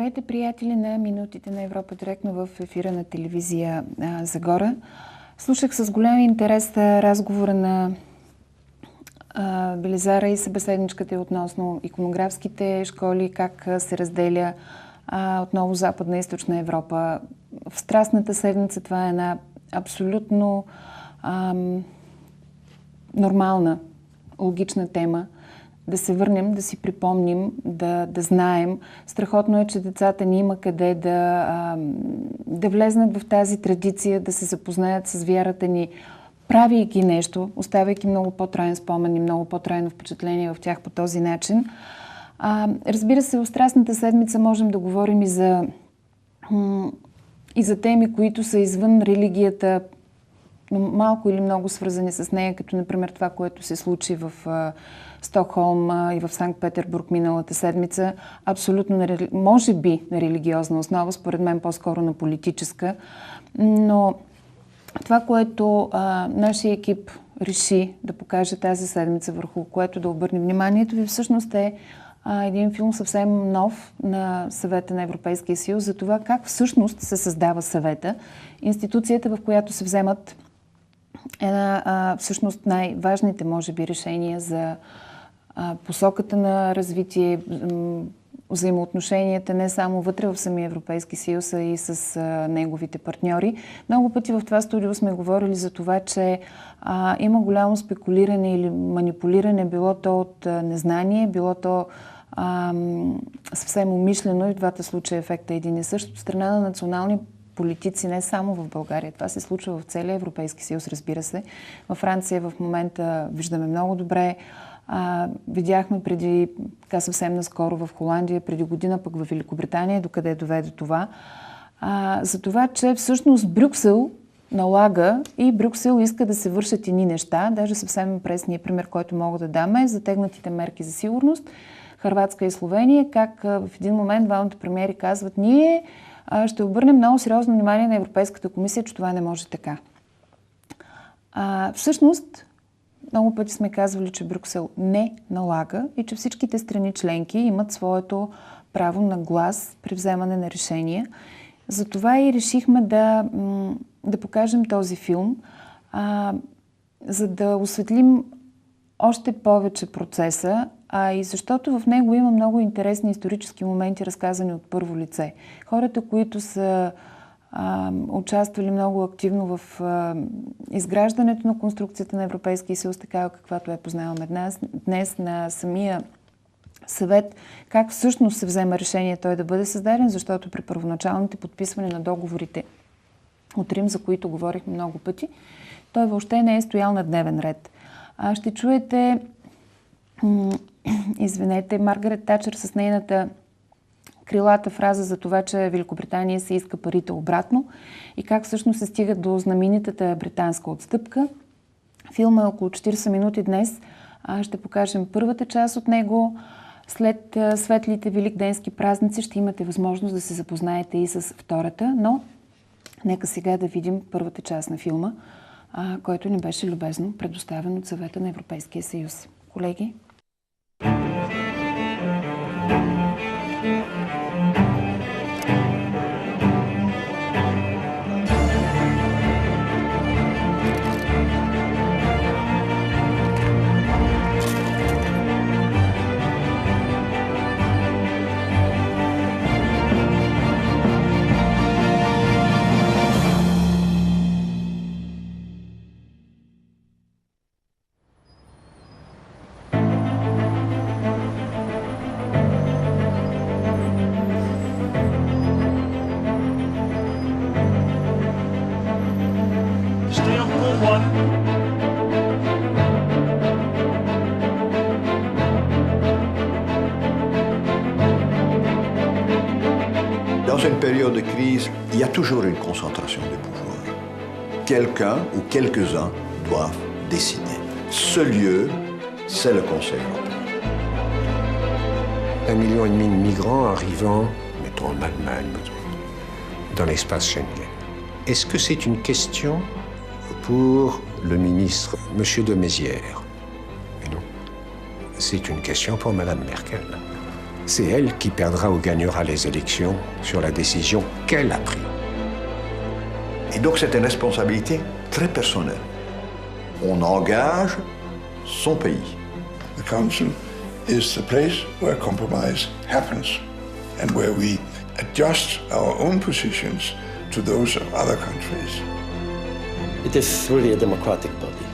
Здравейте, приятели на Минутите на Европа, директно в ефира на телевизия Загора. Слушах с голям интерес разговора на Белизара и събеседничката относно иконографските школи, как се разделя отново Западна и Източна Европа. В Страстната седмица това е една абсолютно нормална, логична тема. Да се върнем, да си припомним, да знаем. Страхотно е, че децата ни има къде да влезнат в тази традиция, да се запознаят с вярата ни, правейки нещо, оставяйки много по-траен спомен и много по-трайно впечатление в тях по този начин. Разбира се, в Страстната седмица можем да говорим и за теми, които са извън религията, но малко или много свързани с нея, като например това, което се случи в Стокхолм и в Санкт-Петербург миналата седмица. Абсолютно, може би на религиозна основа, според мен по-скоро на политическа. Но това, което нашия екип реши да покаже тази седмица, върху което да обърне вниманието ви, всъщност е един филм съвсем нов на Съвета на Европейския съюз за това как всъщност се създава съвета. Институцията, в която се вземат всъщност най-важните, може би, решения за посоката на развитие, взаимоотношенията не само вътре в самия Европейски съюз, а и с неговите партньори. Много пъти в това студио сме говорили за това, че има голямо спекулиране или манипулиране, било то от незнание, било то съвсем умишлено, и в двата случая ефектът е един и същ от страна на национални политици, не само в България. Това се случва в целия Европейски съюз, разбира се. Във Франция в момента виждаме много добре. Видяхме преди, така съвсем наскоро в Холандия, преди година пък в Великобритания, докъде доведе това. За това, че всъщност Брюксел налага и Брюксел иска да се вършат едни неща. Даже съвсем пресният пример, който мога да дам, е затегнатите мерки за сигурност. Хърватска и Словения, как в един момент двамата премиери казват: ние ще обърнем много сериозно внимание на Европейската комисия, че това не може така. Всъщност, много пъти сме казвали, че Брюксел не налага и че всичките страни членки имат своето право на глас при вземане на решения. Затова и решихме да покажем този филм, за да осветлим още повече процеса, и защото в него има много интересни исторически моменти, разказани от първо лице. Хората, които са участвали много активно в изграждането на конструкцията на Европейския съюз, такава каквато я познаваме днес, на самия съвет, как всъщност се взема решение той да бъде създаден, защото при първоначалните подписване на договорите от Рим, за които говорихме много пъти, той въобще не е стоял на дневен ред. Ще чуете, Маргарет Тачър с нейната крилата фраза за това, че Великобритания се иска парите обратно и как всъщност се стига до знаменитата британска отстъпка. Филма е около 40 минути днес. Ще покажем първата част от него. След светлите великденски празници ще имате възможност да се запознаете и с втората, но нека сега да видим първата част на филма, който ни беше любезно предоставен от Съвета на Европейския съюз. Колеги? Dans une période de crise, il y a toujours une concentration de pouvoir. Quelqu'un ou quelques-uns doivent décider. Ce lieu, c'est le Conseil européen. 1,5 million de migrants arrivant, mettons en Allemagne, dans l'espace Schengen. Est-ce que c'est une question pour le ministre, M. de Maizière? Mais non. C'est une question pour Mme Merkel. c'est elle qui perdra ou gagnera les élections sur la décision qu'elle a prise. Et donc c'est une responsabilité très personnelle. On engage son pays. The Council is the place where compromise happens and where we adjust our own positions to those of other countries. It is really a democratic body.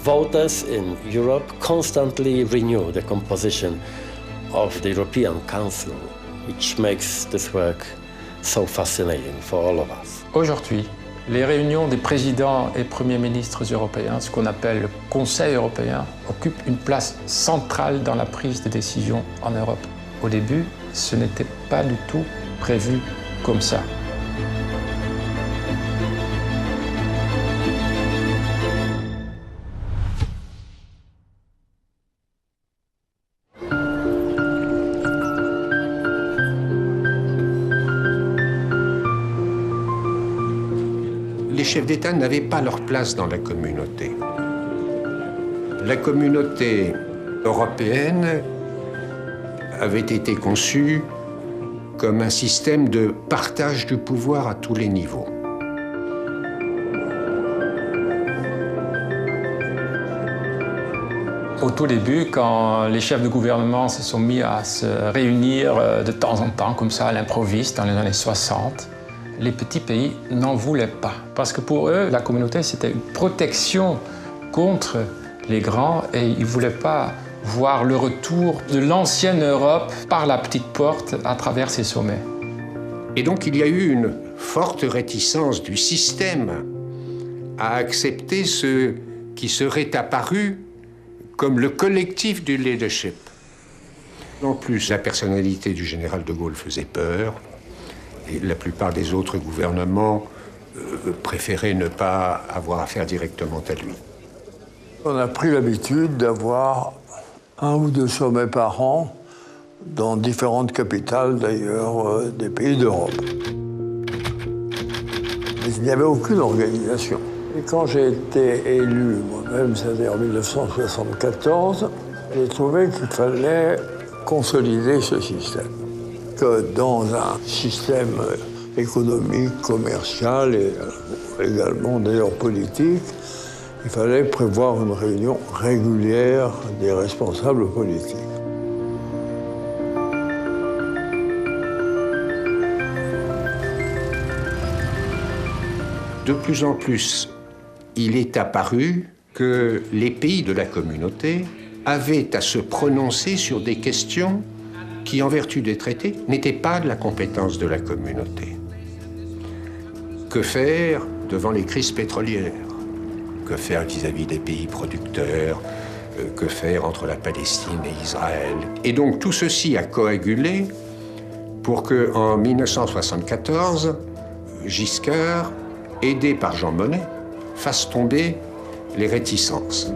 Voters in Europe constantly renew the composition of the European Council, which makes this work so fascinating for all of us. Aujourd'hui, les réunions des présidents et premiers ministres européens, ce qu'on appelle le Conseil européen, occupent une place centrale dans la prise de décision en Europe. Au début, ce n'était pas du tout prévu comme ça. Les chefs d'État n'avaient pas leur place dans la communauté. La communauté européenne avait été conçue comme un système de partage du pouvoir à tous les niveaux. Au tout début, quand les chefs de gouvernement se sont mis à se réunir de temps en temps, comme ça, à l'improviste, dans les années 60, les petits pays n'en voulaient pas. Parce que pour eux, la communauté, c'était une protection contre les grands et ils ne voulaient pas voir le retour de l'ancienne Europe par la petite porte à travers ces sommets. Et donc il y a eu une forte réticence du système à accepter ce qui serait apparu comme le collectif du leadership. En plus, la personnalité du général de Gaulle faisait peur. Et la plupart des autres gouvernements préféraient ne pas avoir affaire directement à lui. On a pris l'habitude d'avoir 1 ou 2 sommets par an dans différentes capitales, d'ailleurs, des pays d'Europe. Mais il n'y avait aucune organisation. Et quand j'ai été élu moi-même, c'est-à-dire en 1974, j'ai trouvé qu'il fallait consolider ce système. Que dans un système économique, commercial et également d'ailleurs politique, il fallait prévoir une réunion régulière des responsables politiques. De plus en plus, il est apparu que les pays de la communauté avaient à se prononcer sur des questions qui, en vertu des traités, n'étaient pas de la compétence de la communauté. Que faire devant les crises pétrolières? Que faire vis-à-vis des pays producteurs? Que faire entre la Palestine et Israël? Et donc tout ceci a coagulé pour qu'en 1974, Giscard, aidé par Jean Monnet, fasse tomber les réticences.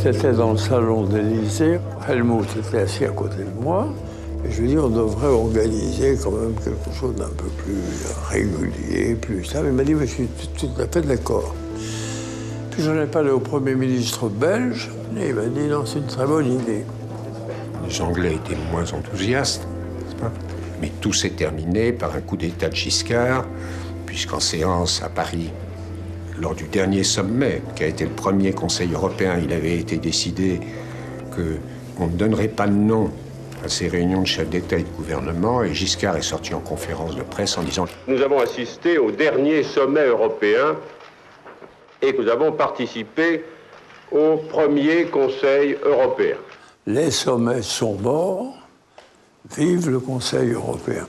C'était dans le salon de l'Élysée. Helmut était assis à côté de moi. Et je lui ai dit, on devrait organiser quand même quelque chose d'un peu plus régulier, plus stable. Il m'a dit, mais je suis tout à fait d'accord. Puis j'en ai parlé au Premier ministre belge, et il m'a dit, non, c'est une très bonne idée. Les Anglais étaient moins enthousiastes, n'est-ce pas? Mais tout s'est terminé par un coup d'État de Giscard, puisqu'en séance à Paris, lors du dernier sommet, qui a été le premier Conseil européen, il avait été décidé qu'on ne donnerait pas de nom à ces réunions de chefs d'État et de gouvernement, et Giscard est sorti en conférence de presse en disant « Nous avons assisté au dernier sommet européen et nous avons participé au premier Conseil européen. » Les sommets sont morts, vive le Conseil européen.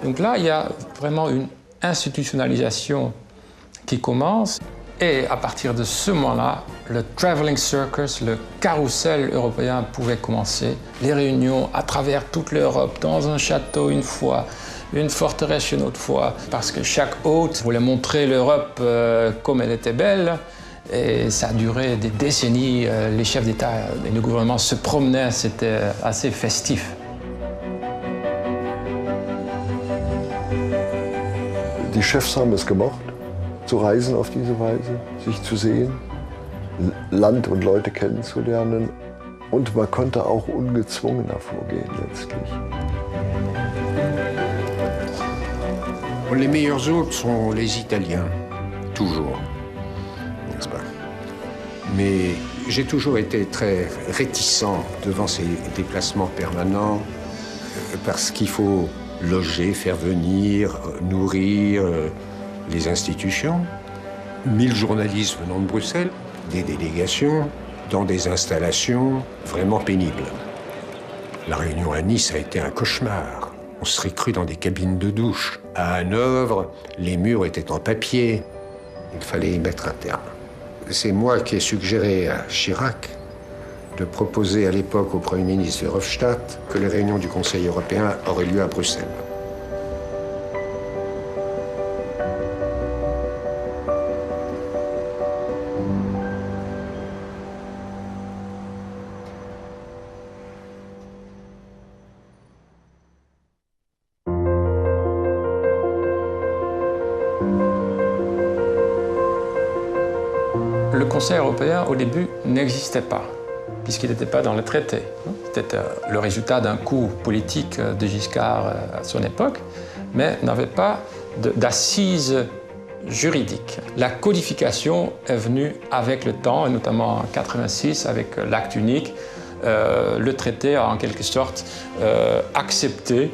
Donc là, il y a vraiment une institutionnalisation qui commence. Et à partir de ce moment-là, le traveling circus, le carrousel européen pouvait commencer. Les réunions à travers toute l'Europe, dans un château une fois, une forteresse une autre fois, parce que chaque hôte voulait montrer l'Europe comme elle était belle. Et ça a duré des décennies. Les chefs d'État et de gouvernement se promenaient, c'était assez festif. Die Chefs haben es gemacht, zu reisen auf diese Weise, sich zu sehen. Land und Leute kennenzulernen. Und man konnte auch ungezwungener vorgehen letztlich. Les meilleurs hôtes sont les Italiens, toujours, n'est-ce pas? Mais j'ai toujours été très réticent devant ces déplacements permanents parce qu'il faut loger, faire venir, nourrir les institutions. 1000 journalistes venant de Bruxelles, des délégations, dans des installations vraiment pénibles. La réunion à Nice a été un cauchemar. On serait cru dans des cabines de douche. À Hanovre, les murs étaient en papier. Il fallait y mettre un terme. C'est moi qui ai suggéré à Chirac de proposer à l'époque au Premier ministre Verhofstadt que les réunions du Conseil européen auraient lieu à Bruxelles. Le Conseil européen, au début, n'existait pas, puisqu'il n'était pas dans le traité. C'était le résultat d'un coup politique de Giscard à son époque, mais n'avait pas d'assises juridiques. La codification est venue avec le temps, et notamment en 1986, avec l'acte unique. Le traité a en quelque sorte accepté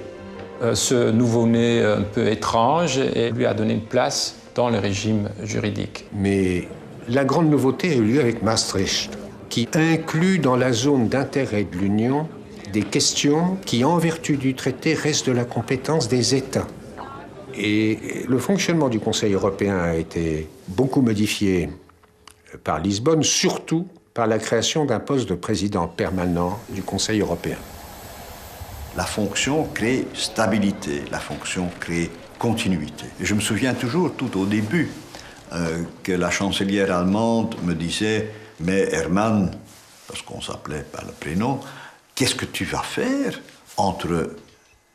ce nouveau-né un peu étrange et lui a donné une place dans le régime juridique. Mais la grande nouveauté a eu lieu avec Maastricht, qui inclut dans la zone d'intérêt de l'Union des questions qui, en vertu du traité, restent de la compétence des États. Et le fonctionnement du Conseil européen a été beaucoup modifié par Lisbonne, surtout par la création d'un poste de président permanent du Conseil européen. La fonction crée stabilité, la fonction crée continuité. Et je me souviens toujours, tout au début, que la chancelière allemande me disait « Mais Herman, parce qu'on s'appelait par le prénom, qu'est-ce que tu vas faire entre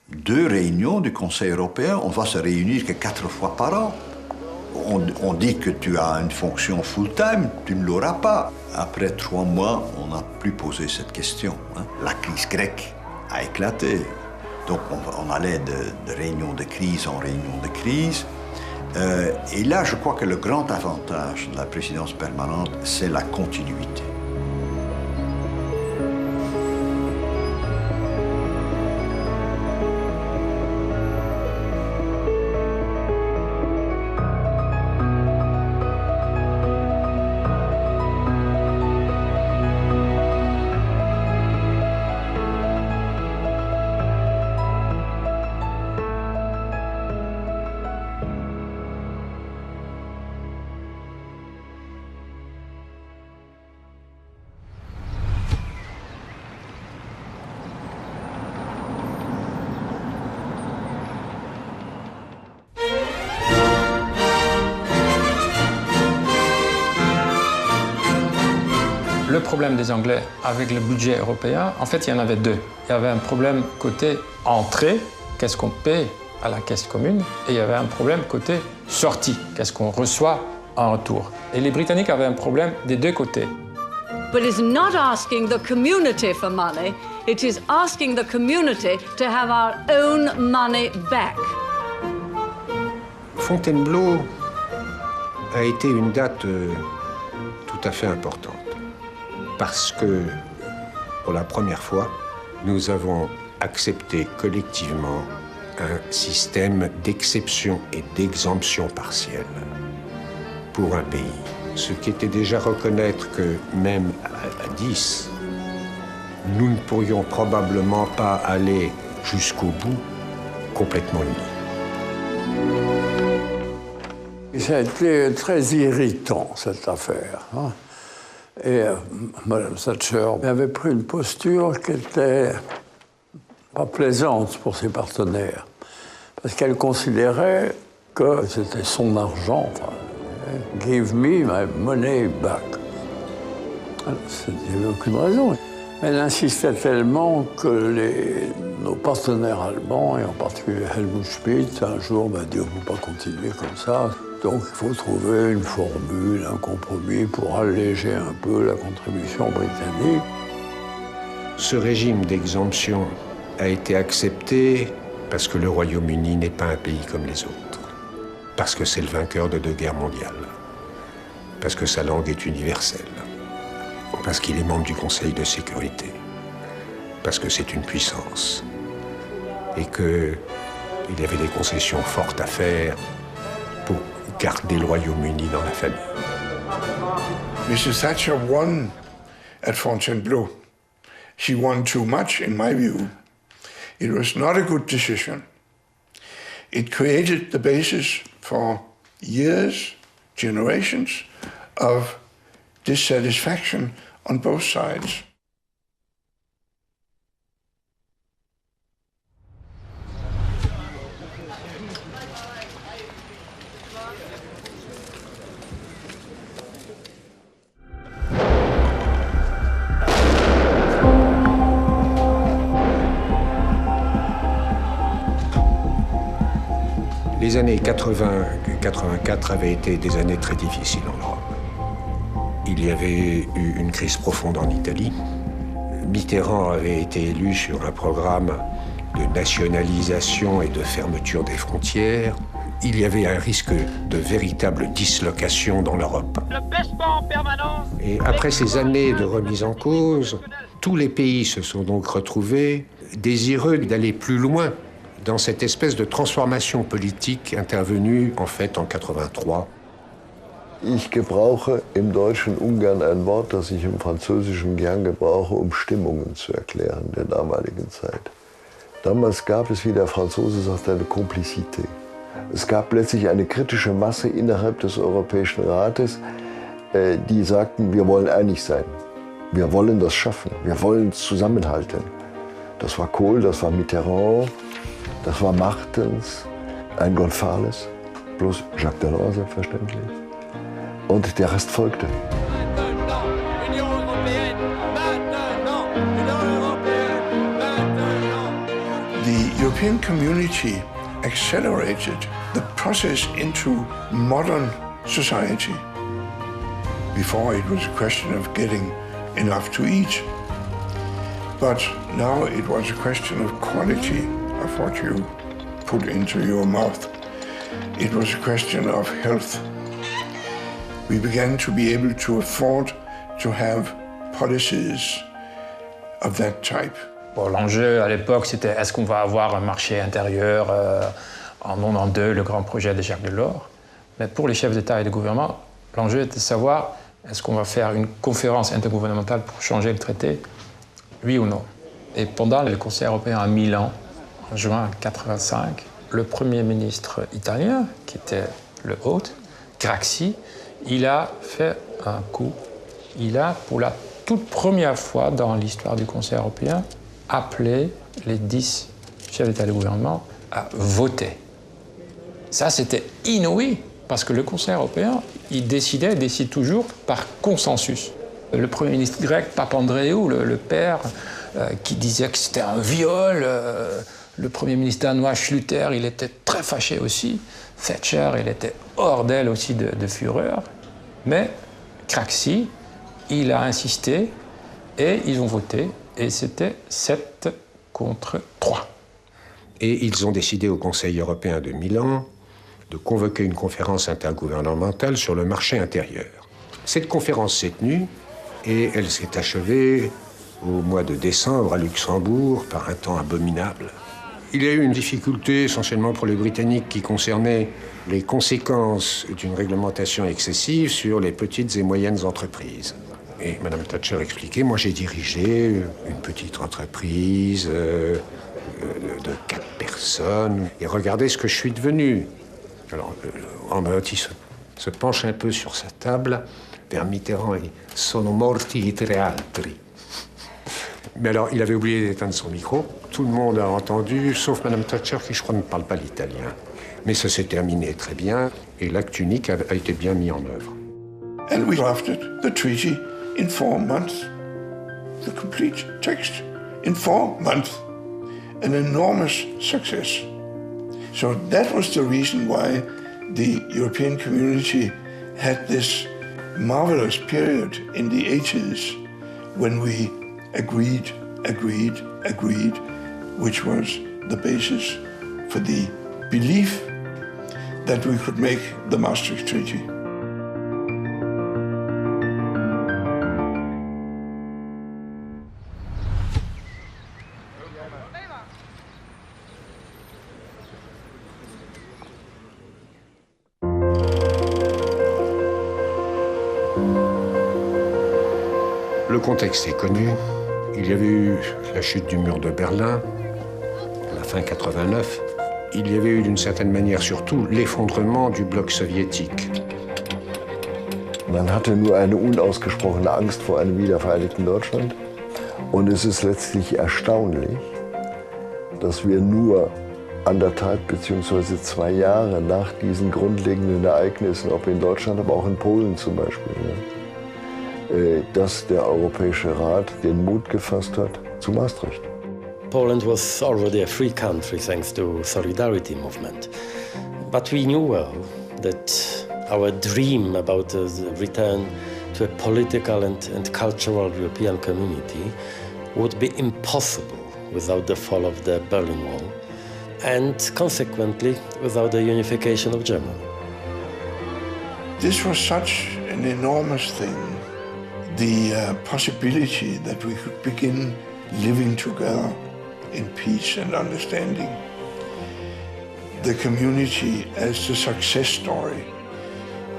deux réunions du Conseil européen? On va se réunir que 4 fois par an. On dit que tu as une fonction full-time, tu ne l'auras pas. » Après 3 mois, on n'a plus posé cette question. La crise grecque a éclaté. Donc on allait de réunion de crise en réunion de crise. Et là, je crois que le grand avantage de la présidence permanente, c'est la continuité. Le problème des Anglais avec le budget européen, en fait, il y en avait 2. Il y avait un problème côté entrée, qu'est-ce qu'on paie à la caisse commune, et il y avait un problème côté sortie, qu'est-ce qu'on reçoit en retour. Et les Britanniques avaient un problème des 2 côtés. But it's not asking the community for money, it is asking the community to have our own money back. Fontainebleau a été une date tout à fait importante. Parce que, pour la première fois, nous avons accepté collectivement un système d'exception et d'exemption partielle pour un pays. Ce qui était déjà reconnaître que même à 10, nous ne pourrions probablement pas aller jusqu'au bout complètement unis. Ça a été très irritant, cette affaire. Et Mme Thatcher avait pris une posture qui n'était pas plaisante pour ses partenaires, parce qu'elle considérait que c'était son argent. Enfin, give me my money back. Il n'y avait aucune raison. Elle insistait tellement que nos partenaires allemands, et en particulier Helmut Schmidt, un jour m'a dit « on ne peut pas continuer comme ça ». Donc il faut trouver une formule, un compromis pour alléger un peu la contribution britannique. Ce régime d'exemption a été accepté parce que le Royaume-Uni n'est pas un pays comme les autres, parce que c'est le vainqueur de 2 guerres mondiales, parce que sa langue est universelle, parce qu'il est membre du Conseil de sécurité, parce que c'est une puissance, et qu'il y avait des concessions fortes à faire pour garder le Royaume-Uni dans la famille. Mrs. Thatcher won at Fontainebleau. She won too much, in my view. It was not a good decision. It created the basis for years, generations of dissatisfaction on both sides. Les années 80-84 avaient été des années très difficiles en Europe. Il y avait eu une crise profonde en Italie. Mitterrand avait été élu sur un programme de nationalisation et de fermeture des frontières. Il y avait un risque de véritable dislocation dans l'Europe. Et après ces années de remise en cause, tous les pays se sont donc retrouvés désireux d'aller plus loin dans cette espèce de transformation politique intervenue en fait en 83. Ich gebrauche im Deutschen ungern ein Wort, das ich im Französischen gern gebrauche, um Stimmungen zu erklären der damaligen Zeit. Damals gab es, wie der Franzose sagt, eine Komplizität. Es gab plötzlich eine kritische Masse innerhalb des Europäischen Rates, die sagten, wir wollen einig sein. Wir wollen das schaffen. Wir wollen zusammenhalten. Das war Kohl, das war Mitterrand, das war Martens, ein González, plus Jacques Delors selbstverständlich. Und der Rest folgte. The European community accelerated the process into modern society. Before it was a question of getting enough to eat, but now it was a question of quality of what you put into your mouth. It was a question of health. We began to be able to afford to have policies of that type. Bon, l'enjeu à l'époque, c'était est-ce qu'on va avoir un marché intérieur en 92, le grand projet de Jacques Delors. Mais pour les chefs d'État et de gouvernement, l'enjeu était de savoir est-ce qu'on va faire une conférence intergouvernementale pour changer le traité, oui ou non. Et pendant le Conseil européen à Milan, en juin 1985, le Premier ministre italien, qui était le hôte, Craxi, il a fait un coup. Il a, pour la toute première fois dans l'histoire du Conseil européen, appelé les 10 chefs d'État et de gouvernement à voter. Ça, c'était inouï, parce que le Conseil européen, il décide toujours par consensus. Le Premier ministre grec, Papandréou, le père, qui disait que c'était un viol. Le Premier ministre danois, Schlüter, il était très fâché aussi. Thatcher, il était hors d'elle aussi de fureur. Mais Craxi, il a insisté et ils ont voté. Et c'était 7 contre 3. Et ils ont décidé au Conseil européen de Milan de convoquer une conférence intergouvernementale sur le marché intérieur. Cette conférence s'est tenue et elle s'est achevée au mois de décembre à Luxembourg par un temps abominable. Il y a eu une difficulté essentiellement pour les Britanniques qui concernait les conséquences d'une réglementation excessive sur les petites et moyennes entreprises. Et Mme Thatcher expliquait, moi j'ai dirigé une petite entreprise de 4 personnes et regardez ce que je suis devenu. Alors, Andreotti se penche un peu sur sa table vers Mitterrand et « Sono morti i 3 altri ». Mais alors, il avait oublié d'éteindre son micro. Tout le monde a entendu, sauf Mme Thatcher, qui, je crois, ne parle pas l'italien. Mais ça s'est terminé très bien, et l'acte unique a été bien mis en œuvre. And we drafted the treaty in 4 months. The complete text in 4 months. An enormous success. So that was the reason why the European community had this marvelous period in the 80s when we agreed, which was the basis for the belief that we could make the Maastricht Treaty. Le contexte est connu. Il y avait eu la chute du mur de Berlin, à la fin 89. Il y avait eu d'une certaine manière surtout l'effondrement du bloc soviétique. Man hatte nur eine unausgesprochene Angst vor einem wiedervereinigten Deutschland. Und es ist letztlich erstaunlich, dass wir nur 1,5 bzw. 2 Jahre nach diesen grundlegenden Ereignissen, ob in Deutschland, aber auch in Polen zum Beispiel, dass der Europäische Rat den Mut gefasst hat zu Maastricht. Poland was already a free country thanks to Solidarity movement. But we knew well that our dream about the return to a political and cultural European community would be impossible without the fall of the Berlin Wall and consequently without the unification of Germany. This was such an enormous thing. The possibility that we could begin living together in peace and understanding. The community as the success story.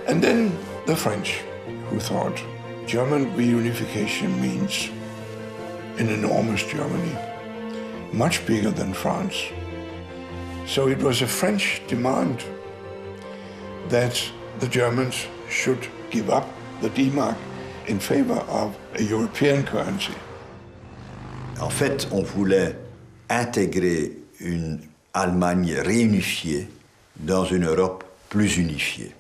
And then the French, who thought German reunification means an enormous Germany, much bigger than France. So it was a French demand that the Germans should give up the D-Mark in favor of a European currency. En fait, on voulait intégrer une Allemagne réunifiée dans une Europe plus unifiée.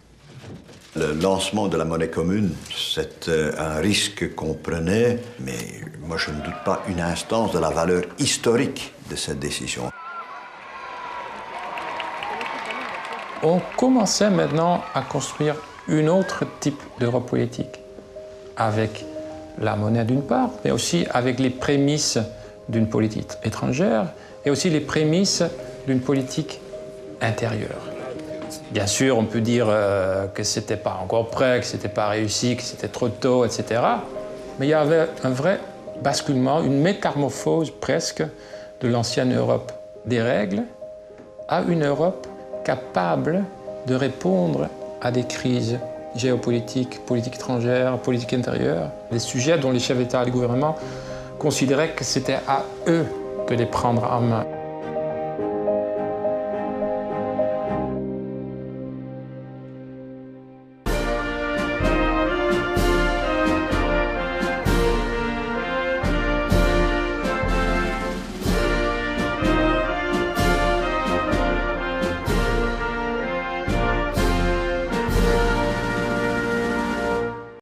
Le lancement de la monnaie commune, c'est un risque qu'on prenait, mais moi je ne doute pas une instance de la valeur historique de cette décision. On commençait maintenant à construire un autre type d'Europe politique, avec la monnaie d'une part, mais aussi avec les prémices d'une politique étrangère et aussi les prémices d'une politique intérieure. Bien sûr, on peut dire que ce n'était pas encore prêt, que ce n'était pas réussi, que c'était trop tôt, etc. Mais il y avait un vrai basculement, une métamorphose presque de l'ancienne Europe des règles à une Europe capable de répondre à des crises géopolitiques, politique étrangère, politique intérieure, des sujets dont les chefs d'État et de gouvernement considéraient que c'était à eux de les prendre en main.